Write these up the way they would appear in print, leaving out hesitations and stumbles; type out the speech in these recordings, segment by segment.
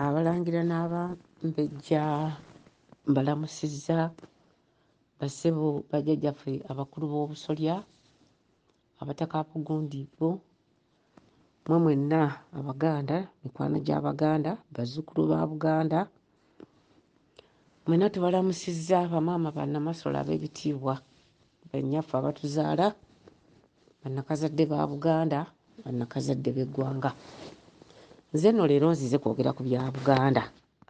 Abalangira n'abambejja mbalamusizza bassebo bajjajjaffe abakulu b'obusolya abataka Bugundiivu mwe mwenna Abaganda mikwano gy'Abaganda bazzukulu ba Buganda mwenna tubalamusizza bamaama bannamasole ab'ebitiibwa bannyaffe abatuzaala bannakazadde ba Buganda bannakazadde b'eggwanga. Nze nno leero nzize kwogera ku bya Buganda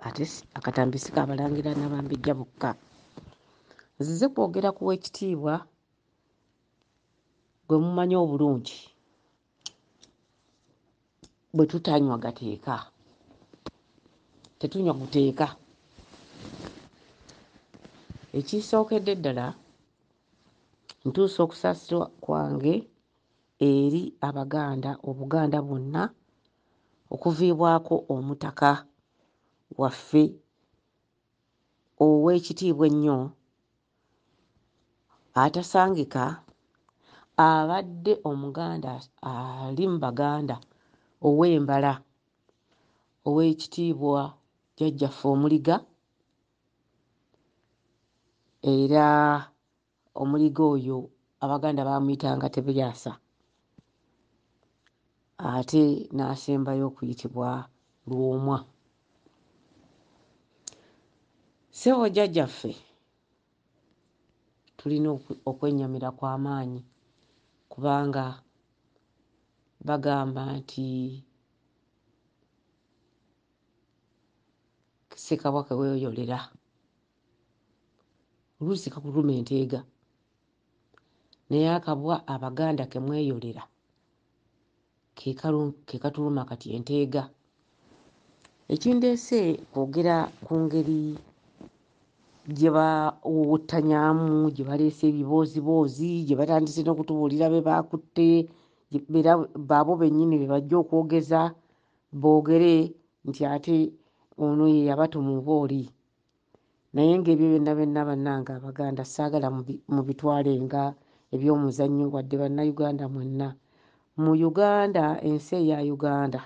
ate akatambi si k'abalangira n'abambejja bokka. Nzize kwogera ku weekitiibwa gwe mumanyi obulungi bwe tutanywa gateeka tetunywa guteeka. Ekisookedde ddala ntuusa okusaasirwa kwange eri Abaganda Obuganda bwonna okuviibwako Omutaka waffe ow'ekitiibwa ennyo atasangika abadde Omuganda ali mu Baganda ow'embala ow'ekitiibwa jjajjaffe Omuliga era Omuliga oyo Abaganda baamuyitanga Tebeyaasa ate n'asembayo okuyitibwa Lwomwa. Ssebo jjajjaffe tulina okwennyamira kw'amaanyi kubanga bagamba nti Ssekabaka weeyolera oluusi kakuluma enteega naye akabwa Abaganda ke mweyolera ke katuluma kati enteega. Ekindeese kwogera ku ngeri gye bawuutanyaamu gye baleese ebibooziboozi gye batandise n'okutubuulira be baakutte era baabo bennyini be bajja okwogeza boogere nti ate ono ye yabatuma oba oli. Naye ng'ebyo byonna byonna bannange Abaganda saagala mubitwalenga eby'omuzannyo wadde bannayuganda mwenna. Mu Uganda ensi eya Uganda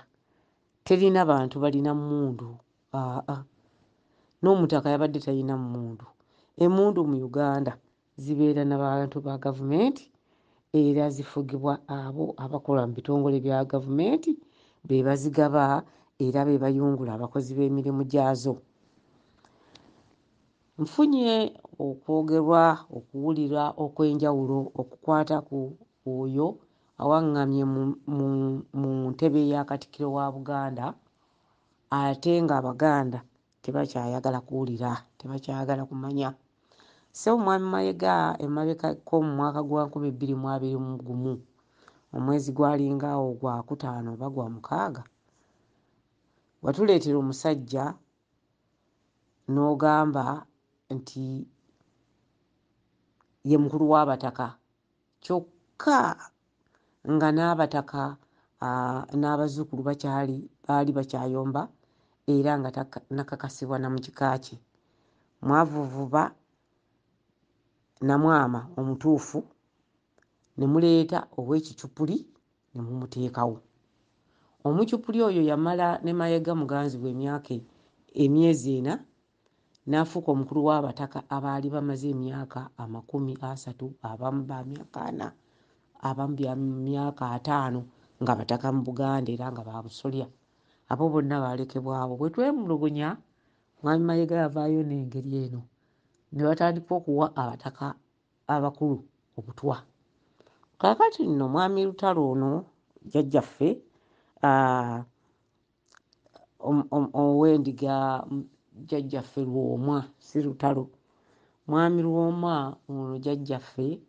terina bantu balina mmundu n'Omutaka yabadde talina mmundu. Emmundu mu Uganda zibeera n'abantu ba gavumenti era zifugibwa abo abakola mu bitongole bya gavumenti be bazigaba era be bayungula abakozi b'emirimu gyazo. Nfunye okwogerwa okuwulira okw'enjawulo okukwata ku oyo awaŋŋamye mu ntebe ya Katikkiro wa Buganda ate ng'Abaganda tebakyayagala kuwulira tebakyayagala kumanya. Ssebo Mwami Mayiga emabekako mu mwaka gwa 2021 omwezi gwalingaawo gwa kutaano oba gwa mukaaga watuleetera omusajja n'ogamba nti ye mukulu w'abataka kyokka nga n'abataka n'abazzukulu baali bakyayomba era nga nakakasibwa na mu kika kye. Mwavuvuba namwama omutuufu ne muleeta ow'ekicupuli ne mumuteekawo. Omucupuli oyo yamala ne Mayiga muganzi we emyezi 4 n'afuuka omukulu w'abataka abaali bamaze emyaka 30, abamu ba myaka 4, abamu bya myaka 5 nga bataka mu Buganda era nga ba busolya. Abo bonna baalekebwabo. Bwe twemulugunya Mwami Mayiga yavaayo n'engeri eno ne batandika okuwa abataka abakulu obutwa. Kaakati nno Mwami Lutalo ono jjajjaffe ow'endiga jjajjaffe Lwomwa si Lutalo. Mwami Lwomwa ono jjajjaffe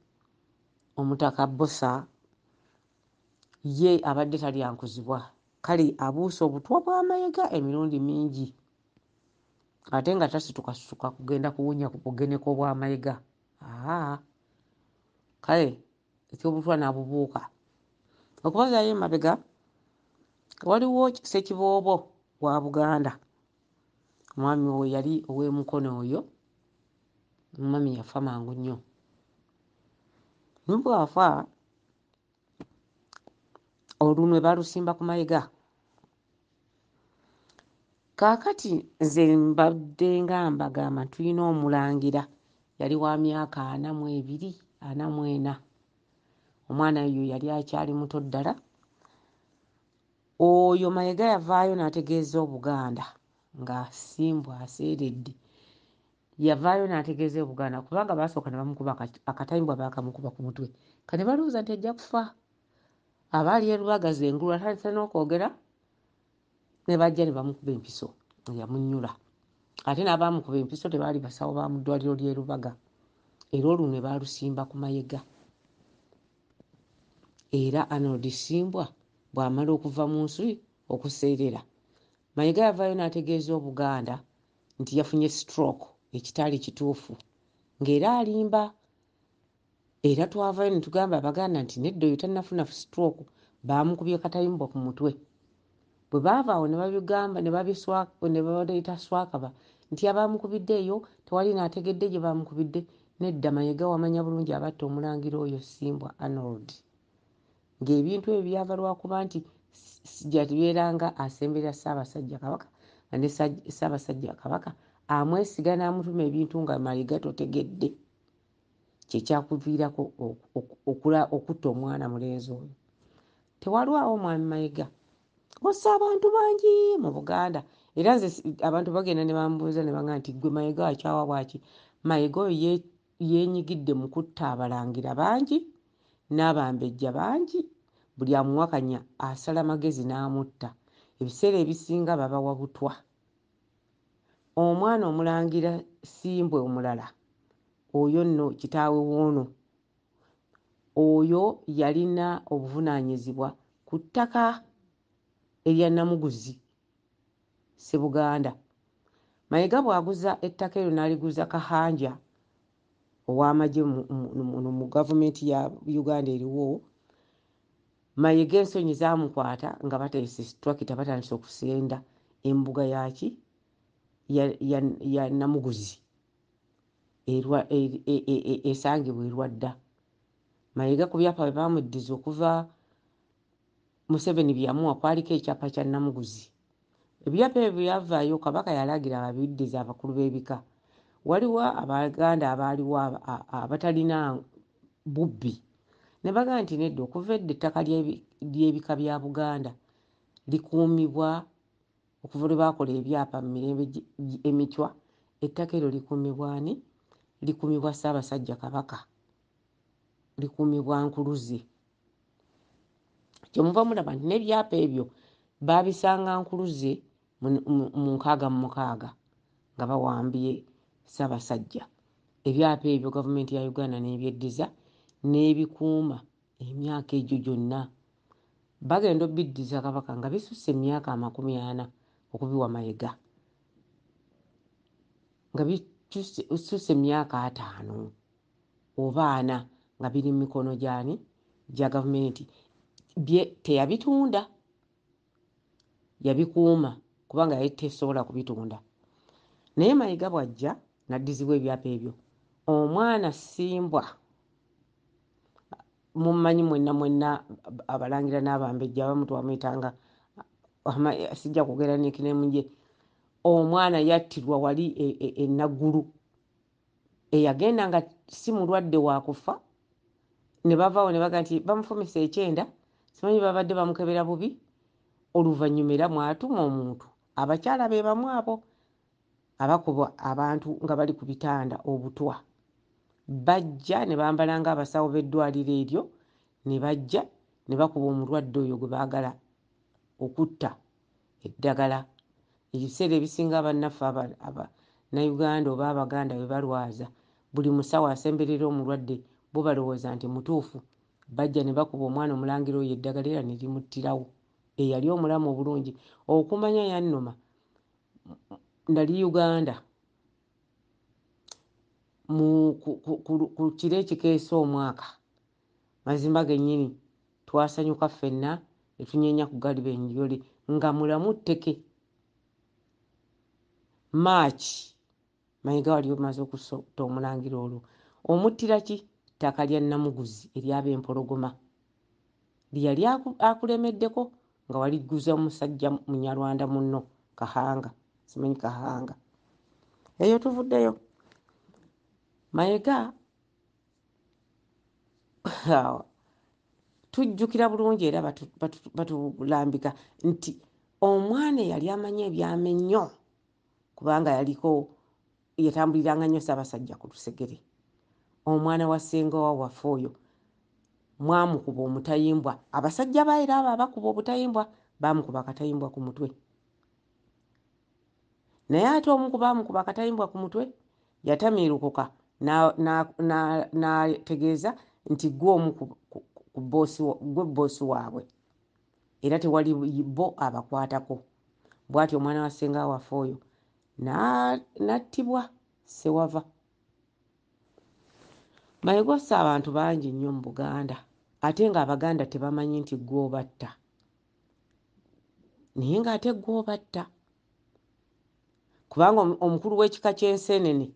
Omutaka Bbosa ye abadde talyankuzibwa kale abuusa obutwa bwa Mayiga emirundi mingi ate nga tasituka kugenda kuwunya ku bugeneko bwa Mayiga. Kale ekyobutwa n'abubuuka. Okubazaayo emabega waliwo Ssekiboobo wa Buganda. Omwami we yali ow'emukono oyo omwami yafa mangu nnyo. Nibwafa olunwe balusimba ku Mayiga. Kaakati nze mbadde nga mbagamba tulina omulangira yali wa myaka 42 44. Omwana oyo yali akyali muto ddala. Oyo Mayiga yavaayo n'ategeeza Obuganda nga Ssimbwa aseeredde. Yavaayo n'ategeeza Obuganda kubanga baasooka ne bamukuba akatayimbwa baakamukuba ku mutwe. Kati balowooza nti ajja kufa. Abaali erubagaza engulu atandise n'okwogera ne bajja ne bamukuba empiso yamunnyula. Ate n'abaamukuba empiso tebaali basawo ba mu ddwaliro ly'e Rubaga. Era olwo ne baalusimba ku Mayiga. Era Arnold Ssimbwa bw'amala okuva mu nsi okuseerera, Mayiga yavaayo n'ategeeza Obuganda nti yafunye stroke ekitaali kituufu ng'era alimba. Era twavaayo ne tugamba Abaganda nti nedda oyo tannafuna stroke, baamukubye katayimbwa ku mutwe. Bwe baavaawo ne babigamba ne baleeta Swakaba nti abaamukubidde eyo tewali n'ategedde gye baamukubidde. Nedda Mayiga wamanya bulungi abatta omulangira oyo Ssimbwa Arnold. Ng'ebintu ebyo byava lwakuba nti yabeeranga asemberera Ssaabasajja Kabaka ne Ssaabasajja Kabaka amwesiga n'amutuma ebintu nga Mayiga totegedde. Kyekyakuviirako okutta omwana mulenzi oyo. Tewalwawo omwami Mayiga ossa abantu bangi mu Buganda. Era nze abantu bagenda ne bambuuza ne bagamba nti gwe Mayiga akyawa bwaki. Mayiga oyo yeenyigidde mu kutta abalangira bangi n'abambejja bangi. Buli amuwakanya asala magezi n'amutta. Ebiseera ebisinga babawa butwa. Omwana omulangira Ssimbwa omulala oyo nno kitaawe w'ono, oyo yalina obuvunaanyizibwa ku ttaka erya Namuguzi Ssebuganda. Mayiga bw'aguza ettaka eryo n'aliguza Kahanja ow'amagye mu gavumenti ya Uganda eriwo. Mayiga ensonyi zaamukwata nga bateese situlakita batandise okusenda embuga yaki ya Namuguzi esangibwa erwadda. Mayiga ku byapa bwe baamuddiza okuva Museveni byamuwa kwaliko ekyapa kya Namuguzi. Ebyapa ebyo byavaayo Kabaka yalagira ababiddiza abakulu b'ebika. Waliwo Abaganda abaaliwo abatalina bubbi ne bagamba nti nedda okuva edda ettaka ly'ebika bya Buganda likuumibwa okuva lwe baakola ebyapa mu mirembe emicwa. Ettaka eryo likuumibwa ani? Likuumibwa Ssaabasajja Kabaka, likuumibwa Nkuluze. Kyemuva mulaba nti n'ebyapa ebyo baabisanga Nkuluze mu 66 nga bawambye Ssaabasajja. Ebyapa ebyo gavumenti ya Uganda n'ebyeddiza n'ebikuuma emyaka egyo gyonna. Bagenda obbiddiza Kabaka nga bisusse emyaka 40 okubiwa Mayiga, nga bisusse emyaka 5 oba 4 nga biri mu mikono gyani gya gavumenti. Teyabitunda, yabikuuma kubanga yali tesobola kubitunda. Naye Mayiga bw'ajja n'addizibwa ebyapa ebyo, omwana Ssimbwa mummanyi mwenna abalangira n'abambejja abamu twamwetanga sijja kugera n'ekinemu gye. Omwana yattirwa wali Naggulu eyagenda nga si mulwadde wa kufa. Ne bavaawo ne baga nti bamufumisa ekyenda, simanyi babadde bamukebera bubi. Oluvannyuma era mwatuma omuntu, abakyala be bamu abo abakuba abantu nga bali ku bitanda obutwa. Bajja ne bambala ng'abasawo b'eddwaliro eryo, ne bajja ne bakuba omulwadde oyo gwe baagala okutta eddagala. Ebiseera ebisinga bannaffe Uganda oba Abaganda bwe balwaza, buli musawo asemberera omulwadde bo balowooza nti mutuufu. Bajja ne bakuba omwana omulangira oyo eddagala era ne limuttirawo. Eyali omulamu obulungi. Okumanya yannuma, nali Uganda ku kiro ekikeesa omwaka, mazima gennyini twasanyuka ffenna ne tunyeenya ku Galibenjole nga mulamu tteke. Maachi Mayiga wali omaze okusota omulangira olwo. Omuttira ki? Ttaka lya Namuguzi ery'ab'empologoma lyeyali akulemeddeko nga waliguza omusajja Munyarwanda munno Kahanga. simanyi Kahanga. Eyo tuvuddeyo. Mayiga tujjukira bulungi era batulambika nti omwana eyali amanye ebyama ennyo kubanga yatambuliranga nnyo Ssaabasajja ku lusegere. Omwana wa ssenga waffe oyo mwamukuba omutayimbwa. Abasajja baera abo abakuba obutayimbwa baamukuba akatayimbwa ku mutwe. Naye ate omu ku baamukuba akatayimbwa ku mutwe yatamiirukuka n'ategeeza nti gwe boosi waabwe era tewali bo abakwatako. Bw'atyo omwana wa ssenga waffe oyo n'attibwa Ssewava. Mayiga ossa abantu bangi nnyo mu Buganda ate ng'Abaganda tebamanyi nti gw'obatta. Naye ng'ate gw'obatta kubanga omukulu w'ekika ky'enseenene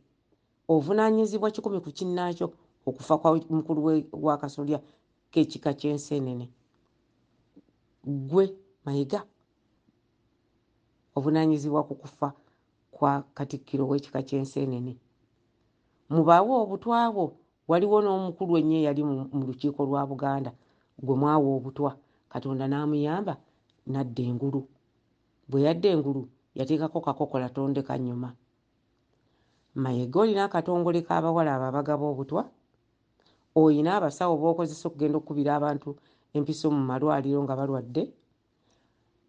ovunaanyizibwa 100 ku kinnaakyo okufa kwa mukulu wa kasolya k'ekika ky'enseenene. Gwe Mayiga ovunaanyizibwa ku kufa kwa Katikkiro w'ekika ky'enseenene. Mubaawo obutwabwo waliwo n'omukulu ennyo eyali mu lukiiko lwa Buganda gwe mwawa obutwa Katonda n'amuyamba n'adda engulu. Bwe yadda engulu yateekako kakokola tondeka nnyuma. Mayiga olina akatongole k'abawala ababagaba obutwa, oyina abasawo b'okozesa okugenda okkubira abantu empiso mu malwaliro nga balwadde.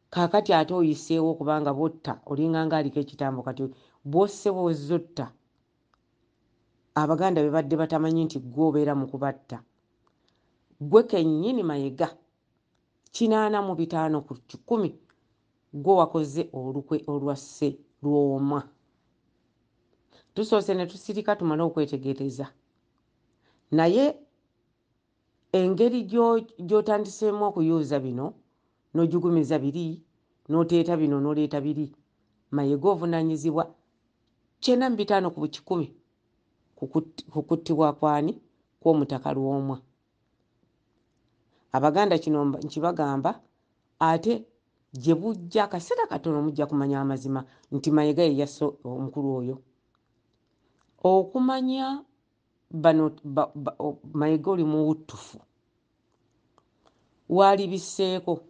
Kaakati ate oyiseewo kubanga botta olinganga aliko ekitambo kati bwosse bw'ozzotta. Abaganda be badde batamanyi nti gwe obeera mu kubatta. Gwe kennyini Mayiga 85 ku 100 gwe wakoze olukwe olwasse Lwomwa. Tusoose ne tusirika tumale okwetegereza. Naye engeri gy'otandiseemu okuyuuza bino n'ojugumiza biri n'oteeta bino n'oleeta biri, Mayiga ovunaanyizibwa 95 ku 100 ku kuttibwa kwani kw'Omutaka Lwomwa. Abaganda kino nkibagamba ate gye bujja akaseera katono mujja kumanya amazima nti Mayiga ye yasse omukulu oyo. Okumanya bano Mayiga oli muwuttufu waali biseeko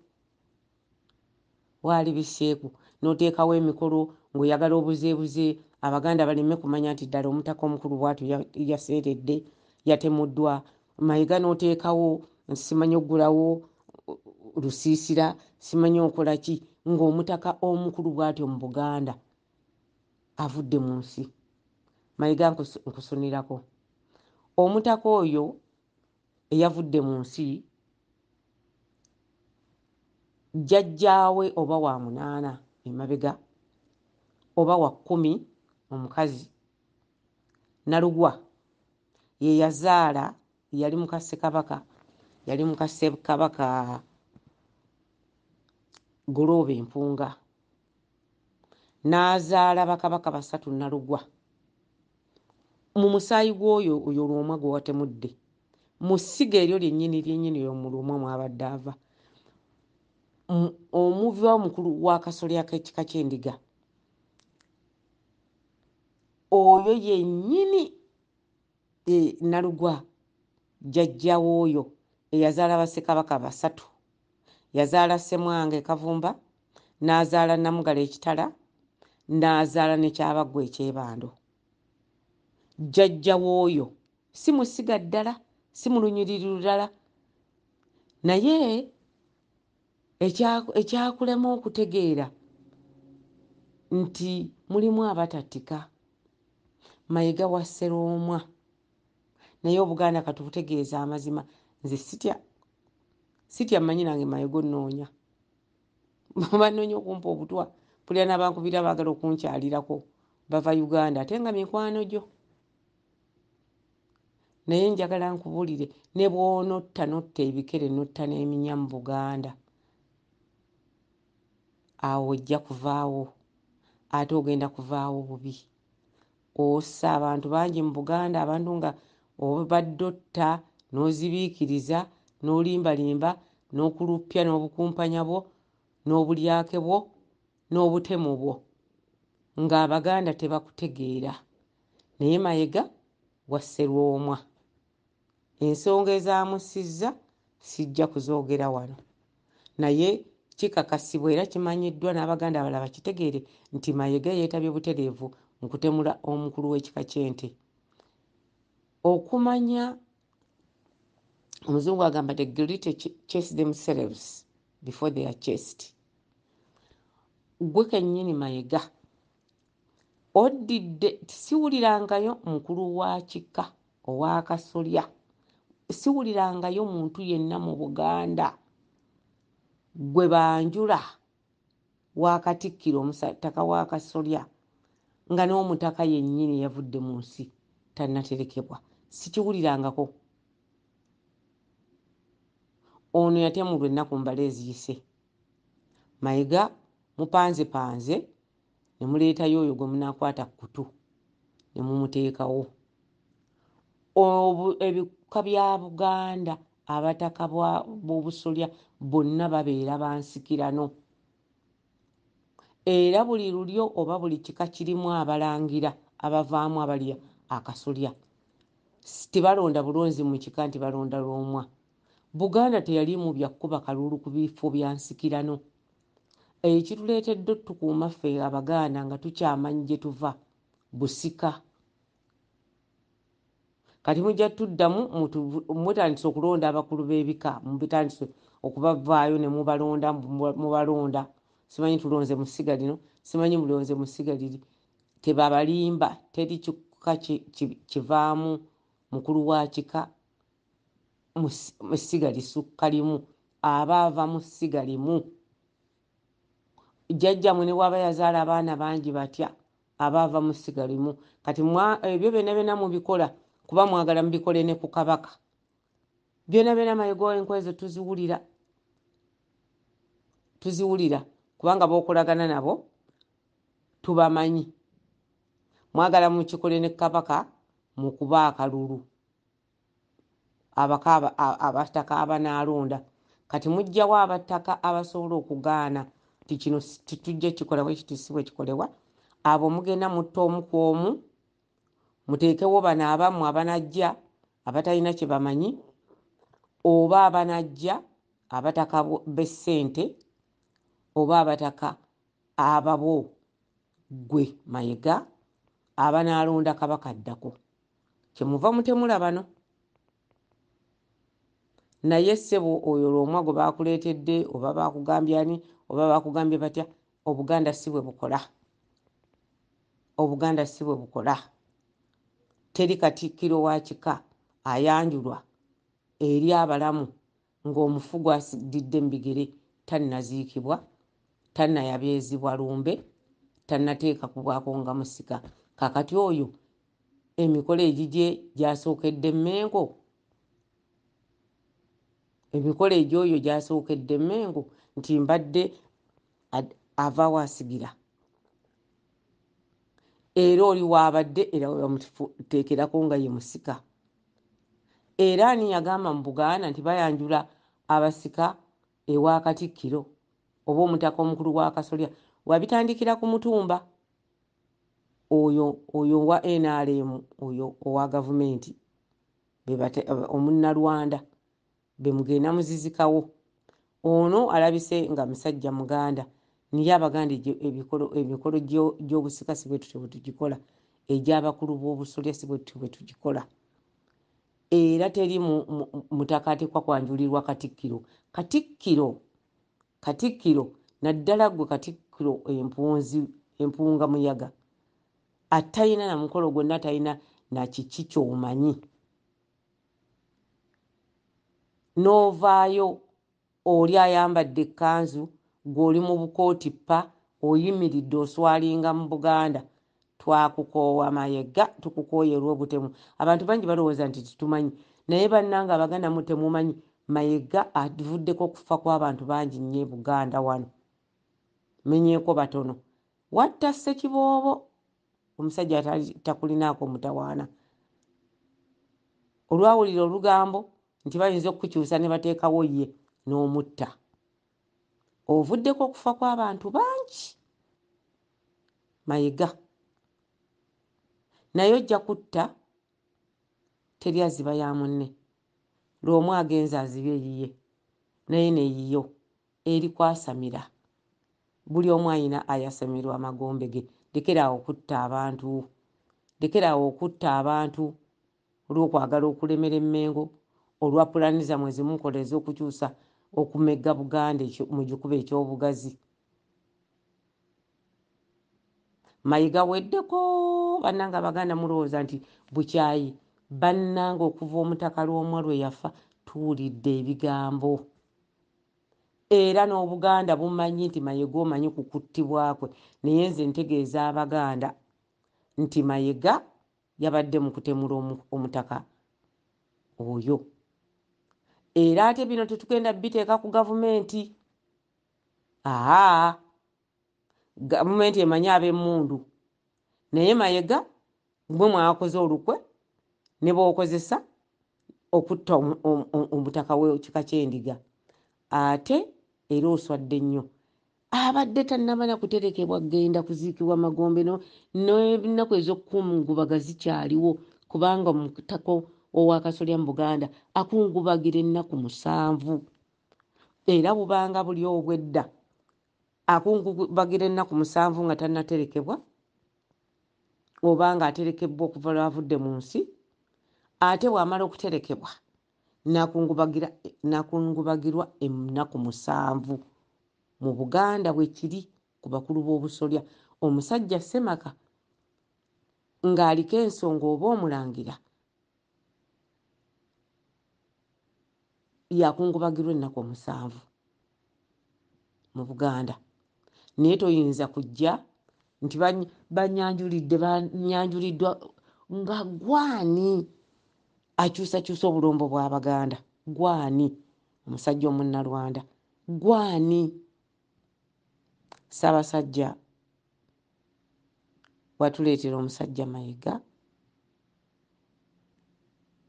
n'oteekawo emikolo ng'oyagala obuzeebuze Abaganda baleme kumanya nti ddala Omutaka omukulu bw'atyo yaseeredde yatemuddwa. Mayiga n'oteekawo simanyi oggulawo lusiisira simanyi okola ki ng'Omutaka omukulu bw'atyo mu Buganda avudde mu nsi. Mayiga nkusunirako. Omutaka oyo eyavudde mu nsi jjajjaawe oba wa 8 emabega oba wa 10 omukazi Nalugwa ye yazaala yali muka Ssekabaka yali muka Ssekabaka Golooba Empunga n'azaala bakabaka 3 Nalugwa. Mu musaayi gw'oyo Lwomwa gwe watemudde mu ssiga eryo lyennyini mu Lwomwa mwabadde ava omuva omukulu wa kasolya k'ekika ky'endiga oyo yennyini Nalugwa jjajja w'oyo eyazaala Bassekabaka 3 yazaala Ssemwanga Kavumba n'azaala Namugala Ekitala n'azaala ne Kyabagwa Ekyebando. Jjajja w'oyo si musiga ddala si mu lunyiriri lulala naye ekyakulema okutegeera nti mulimu abatattika. Mayiga wasse Lwomwa naye Obuganda katubutegeeza amazima. Nze sitya mmanyi nange Mayiga onnoonya bannoonya okumpa obutwa pulya n'abankubira baagala okunkyalirako bava Uganda ate nga mikwano gyo. Naye njagala nkubuulire ne bw'onotta ebikere notta n'eminya mu Buganda awo ojja kuvaawo ate ogenda kuvaawo bubi. Ossa abantu bangi mu Buganda abantu nga obadde otta n'ozibiikiriza n'olimbalimba n'okuluppya n'obukumpanya bwo n'obulyake bwo n'obutemu bwo ng'Abaganda tebakutegeera naye Mayiga wasse Lwomwa. Ensonga ezaamusizza sijja kuzoogera wano naye kikakasibwa era kimanyiddwa n'Abaganda abalala bakitegeere nti Mayiga yeetabye butereevu mu kutemula omukulu w'ekika ky'ente. Okumanya Omuzungu agamba the great chase themselves before they are chased. Gwe kennyini Mayiga oddidde siwulirangayo mukulu wa kika owa Kasolya, siwulirangayo muntu yenna mu Buganda gwe banjula wa Katikkiro Omutaka wa Kasolya nga n'Omutaka yennyini yavudde mu nsi tannaterekebwa, sikiwulirangako. Ono yatemulwa ennaku mbala eziyise. Mayiga mupanzepanze ne muleetayo oyo gwe munaakwata kutu ne mumuteekawo. Ebika bya Buganda abataka b'Obusolya bonna babeera bansikirano era buli lulyo oba buli kika kirimu abalangira abavaamu abalya akasolya. Tebalonda bulonzi mu kika nti balonda Lwomwa. Buganda teyali mu byakuba kalulu ku bifo bya nsikirano. Ekituleetedde otukuuma ffe Abaganda nga tukyamanyi gye tuva busika. Kati mujja tuddamu mutandise okulonda abakulu b'ebika, mubitandise okubavaayo ne mubalonda. Simanyi tulonze mu ssiga lino, simanyi mulonze mu ssiga liri. Tebabalimba, teri kika kivaamu mukulu wa kika mu ssiga lisukka limu, aba ava mu ssiga limu. Jjajjammwe ne bw'aba yazaala abaana bangi batya aba ava mu ssiga limu. Kati ebyo byonna byonna mubikola kuba mwagala mubikole ne ku Kabaka. Byonna byonna Mayiga w'enkwe ezo tuziwulira kubanga b'okolagana nabo tubamanyi. Mwagala mukikole ne Kabaka mu kuba akalulu abataka abanaalonda. Kati mujjawo abataka abasobola okugaana ti kino titujja kikola bwe kiti si bwe kikolebwa. Abo mugenda mutta omu ku omu muteekewo bano abammwe abanajja abatalina kye bamanyi oba abanajja abataka b'essente oba abataka ababo gwe Mayiga abanaalonda Kabaka addako. Kyemuva mutemula bano. Naye ssebo oyo Lwomwa gwe baakuleetedde oba baakugambye ani oba baakugambye batya, Obuganda si bwe bukola. Obuganda si bwe bukola. Teri Katikkiro wa kika ayanjulwa eri abalamu ng'omufu gwasididde mu bigere tannaziikibwa, tannayabyezibwa lumbe, tannateeka kubwako nga musika. Kakati oyo emikolo egigye gyasookedde Mengo, emikolo egyoyo gyasookedde Mengo nti mbadde avaawo asigira. Era oli waabadde era bamuteekerako nga ye musika. Era ani yagamba mu Buganda nti bayanjula abasika ewa Katikkiro oba Omutaka omukulu wa Kasolya? Wabitandikira ku Mutumba oyo wa NRM oyo owa gavumenti omunnalwanda be mugenda muzizikawo. Ono alabise nga musajja Muganda niye Abaganda emikolo gy'obusika si bwe tutyo bwe tugikola, egy'abakulu b'Obusolya si bwe tutyo bwe tugikola. Era teri mutaka ateekwa kwanjulirwa Katikkiro naddala gwe Katikkiro empunga muyaga atalina na mukolo gwonna, talina na kiki ky'omanyi. N'ovaayo oli ayambadde ekkanzu gw'oli mu bukooti ppa oyimiridde oswalinga mu Buganda. Twakukoowa Mayiga, tukukooye olw'obutemu. Abantu bangi balowooza nti titumanyi naye bannanga Abaganda mutemumanyi Mayiga avuddeko okufa kw'abantu bangi nnyo e Buganda wano. Menyeeko batono. Watta Ssekiboobo omusajja takulinaako mutawaana. Olwawulira olugambo nti bayinza okukyusa ne bateekawo ye n'omutta. Ovuddeko okufa kw'abantu bangi. Mayiga naye ojja kutta teri aziba ya munne. Lwomwa agenza azibe eyiye naye neyiyo eri kwasamira. Buli omu ayina ayasamirwa amagombe ge. Lekeraawo okutta abantu, lekeraawo okutta abantu olw'okwagala okulemera Mengo, olwa pulaani zammwe zimukola ez'okukyusa okumegga Buganda mu gikuba eky'obugazi. Mayiga weddeko bannanga Abaganda mulowooza nti bukyayi. Bannanga okuva Omutaka Lwomwa lwe yafa tuwulidde ebigambo. Era n'Obuganda bumanyi nti Mayiga omanyi kukuttibwa kwe. Naye nze ntegeeza Abaganda nti Mayiga yabadde mu kutemula Omutaka oyo. Era ate bino tetugenda biteeka ku gavumenti. Gavumenti emanyi ab'emmundu. Naye Mayiga mwe mwakoze olukwe ne bw'okozesa okutta omutaka w'ekika ky'Endiga. Ate era oswadde nnyo. Abadde tannamala kuterekebwa genda kuziikibwa Magombe n'ennaku ez'okukungubaga zikyaliwo kubanga omutaka ow'akasolya mu Buganda akungubagira ennaku 7. Era bubanga buli obwedda akungubagira ennaku 7 nga tannaterekebwa obanga aterekebbwa okuva lwavudde mu nsi. Ate bw'amala okuterekebwa nakungubagirwa ennaku 7 mu Buganda bwe kiri ku bakulu b'obusolya. Omusajja Ssemaka ng'aliko ensonga oba omulangira yakungubagirwa ennaku 7 mu Buganda. Naye toyinza kujja nti banyanjuliddwa nga gwani akyusakyusa obulombo bw'Abaganda. Gwani omusajja omunnalwanda, gwani Ssaabasajja watuleetera omusajja Mayiga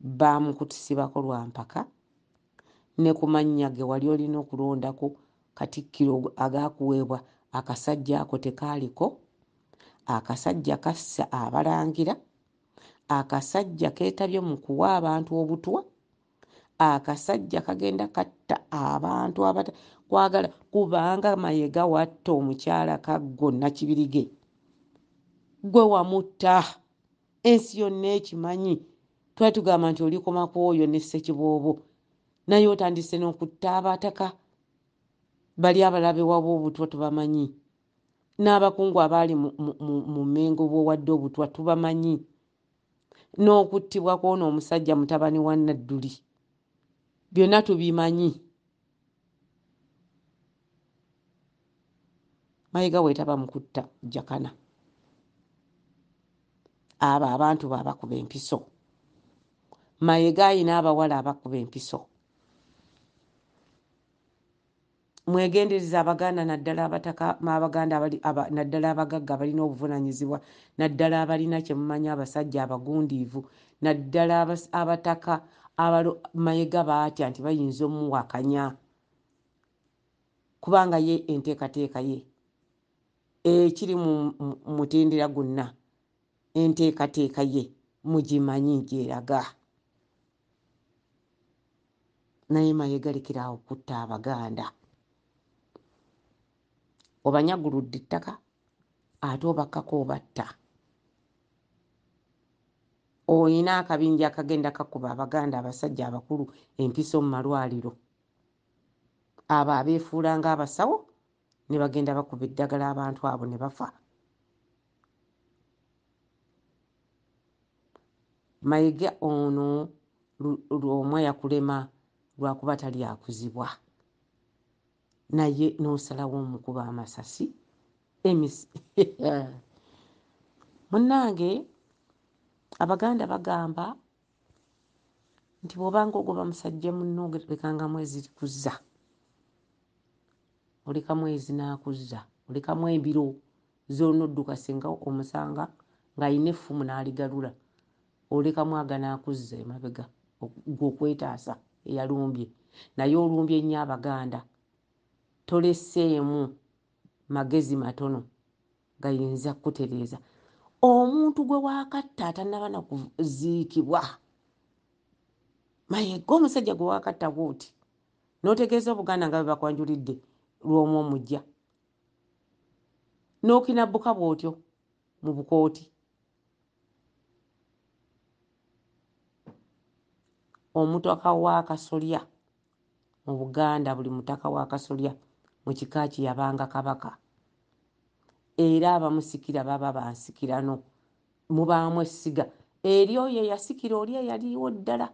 baamukutisibako lwa mpaka ne ku mannya ge wali olina okulondako Katikkiro agaakuweebwa akasajja ako tekaaliko. Akasajja kassa abalangira, akasajja keetabye mu kuwa abantu obutwa, akasajja kagenda katta abantu kwagala. Kubanga Mayiga watta omukyala Kaggwa Nakibirige gwe wamutta, ensi yonna ekimanyi. Twali tugamba nti olikoma ku oyo ne Ssekiboobo naye otandise n'okutta abataka bali abalabe waba obutwa tubamanyi, n'abakungu abaali mu Mengo bw'owadde obutwa tubamanyi, n'okuttibwa kw'ono omusajja mutabani wa Nadduli byonna tubimanyi. Mayiga weetaba mu kutta jakana abo abantu baabakuba empiso. Mayiga ayina abawala abakuba empiso. Mwegendereza Abaganda naddala abataka Abaganda naddala abagagga abalina obuvunaanyizibwa, naddala abalina kyemumanyi abasajja abagundiivu, naddala abataka Mayiga baatya nti bayinza omuwakanya kubanga ye enteekateeka ye ekiri mu mutendera gwonna, enteekateeka ye mugimanyi gyeraga. Naye Mayiga lekeraawo okutta Abaganda. Obanyaguludde ettaka ate obakkako obatta. Oyina akabinja akagenda kakuba Abaganda abasajja abakulu empiso mu malwaliro. Abo abeefuula ng'abasawo ne bagenda bakuba eddagala abantu abo ne bafa. Mayiga ono Lwomwa yakulema lwakuba tali akuzibwa, naye n'osalawo omukuba amasasi munnange. Abaganda bagamba nti bw'obanga ogoba musajja munno olekanga mwezi kuzza, oleka mwezi n'akuzza, olekamu embiro z'onodduka singa omusanga ng'alina effumu n'aligalula, olekamu aga n'akuzza emabega gw'okwetaasa eyalumbye. Naye olumbye nnyo Abaganda, toleseemu magezi matono gayinza kutereeza. Omuntu gwe waakatta atannaba na kuziikibwa, Mayiga omusajja gwe waakatta bw'oti n'otegeeza Obuganda nga bwe bakwanjulidde Lwomwa omujja, n'okinabbuka bw'otyo mu bukooti. Omutaka wa Kasolya mu Buganda, buli mutaka wa Kasolya mu kika kye yabanga kabaka, era abamusikira baba bansikirano, mubaamu essiga eri oyo eyasikira oli eyaliwo ddala.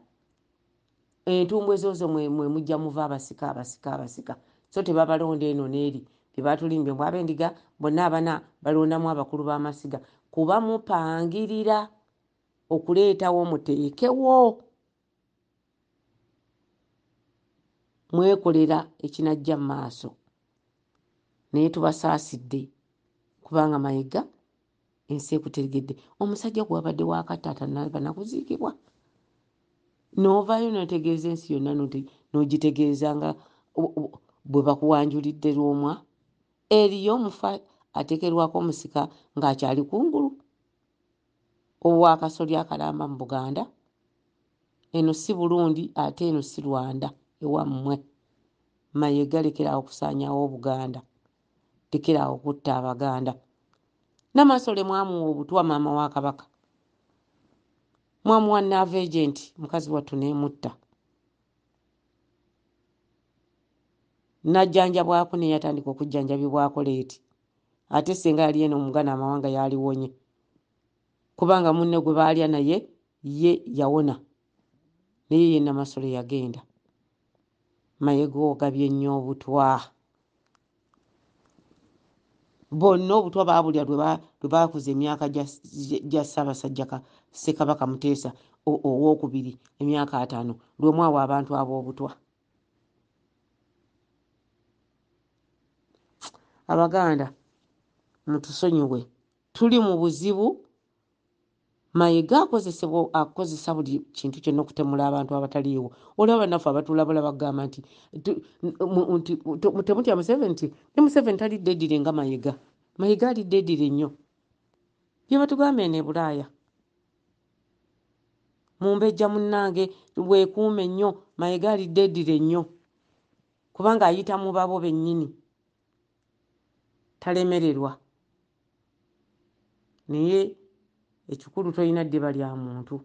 Entumbwe zoozo mwe mujja muva abasika so tebabalonda eno n'eri bye batulimbye mbw ab'endiga bonna abana balondamu abakulu b'amasiga kuba mupangirira okuleetawo muteekewo, mwekolera ekinajja mu maaso. Naye tubasaasidde kubanga Mayiga ensi ekutegedde. Omusajja gw'abadde waakatta atannaba na kuziikibwa, n'ovaayo n'otegeeza ensi yonna n'ogitegeeza nga bwe bakuwanjulidde Lwomwa. Eriyo omufa ateekerwako omusika ng'akyali kungulu owa Kasolya akalamba mu Buganda. Eno si Burundi ate eno si Rwanda ewammwe. Mayiga lekeraawo okusaanyaawo Buganda, lekeraawo kutta Abaganda. Namasole mwamuwa obutwa maama wa Kabaka, mwamuwa Naava Agent mukazi wattu n'emutta. Najjanjabwako naye yatandika okujjanjabibwako leeti. Ate senga yali eno omugana amawanga yaliwonye kubanga munne gwe baalya naye ye yawona, naye ye Namasole yagenda. Mayiga ogabye nnyo obutwa. Bonna obutwa baabulya lwe baakuza emyaka gya Ssaabasajja Ssekabaka Muteesa owookubiri, emyaka 5. Lwomwa awo abantu ab'obutwa. Abaganda mutusonyiwe, tuli mu buzibu. Mayiga akozesa buli kintu kyonna okutemula abantu abataliiwo. Olaba bannaffe abatulabula bagamba nti temutya Museveni, nti ne Museveni talidde eddire nga Mayiga. Mayiga alidde eddire nnyo. Bye batugamba eno e Bulaaya. Mumbejja munnange weekuume nnyo, Mayiga alidde eddire nnyo kubanga ayita mu babo bennyini, talemererwa. Naye ekikulu tolina ddiba lya muntu.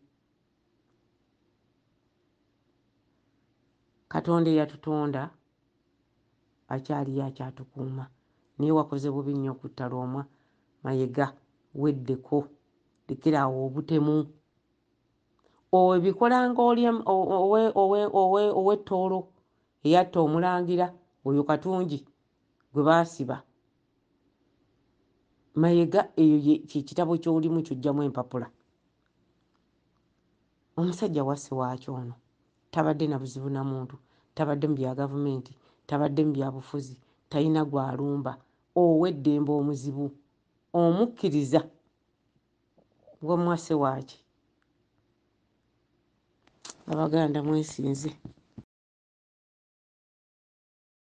Katonda eyatutonda akyaliyo akyatukuuma, naye wakoze bubi nnyo okutta Lwomwa. Mayiga weddeko, lekeraawo obutemu. Obikolanga oli ow'ettoolo eyatta omulangira oyo Katungi gwe baasiba. Mayiga eyo kyekitabo ky'olimu ky'ojjamu empapula. Omusajja wasse waaki ono tabadde na buzibu na muntu, tabadde mu bya gavumenti, tabadde mu bya bufuzi, talina gw'alumba. Ow'eddembe omuzibu, omukkiriza gw'omuwasse waaki. Abaganda mwesinze.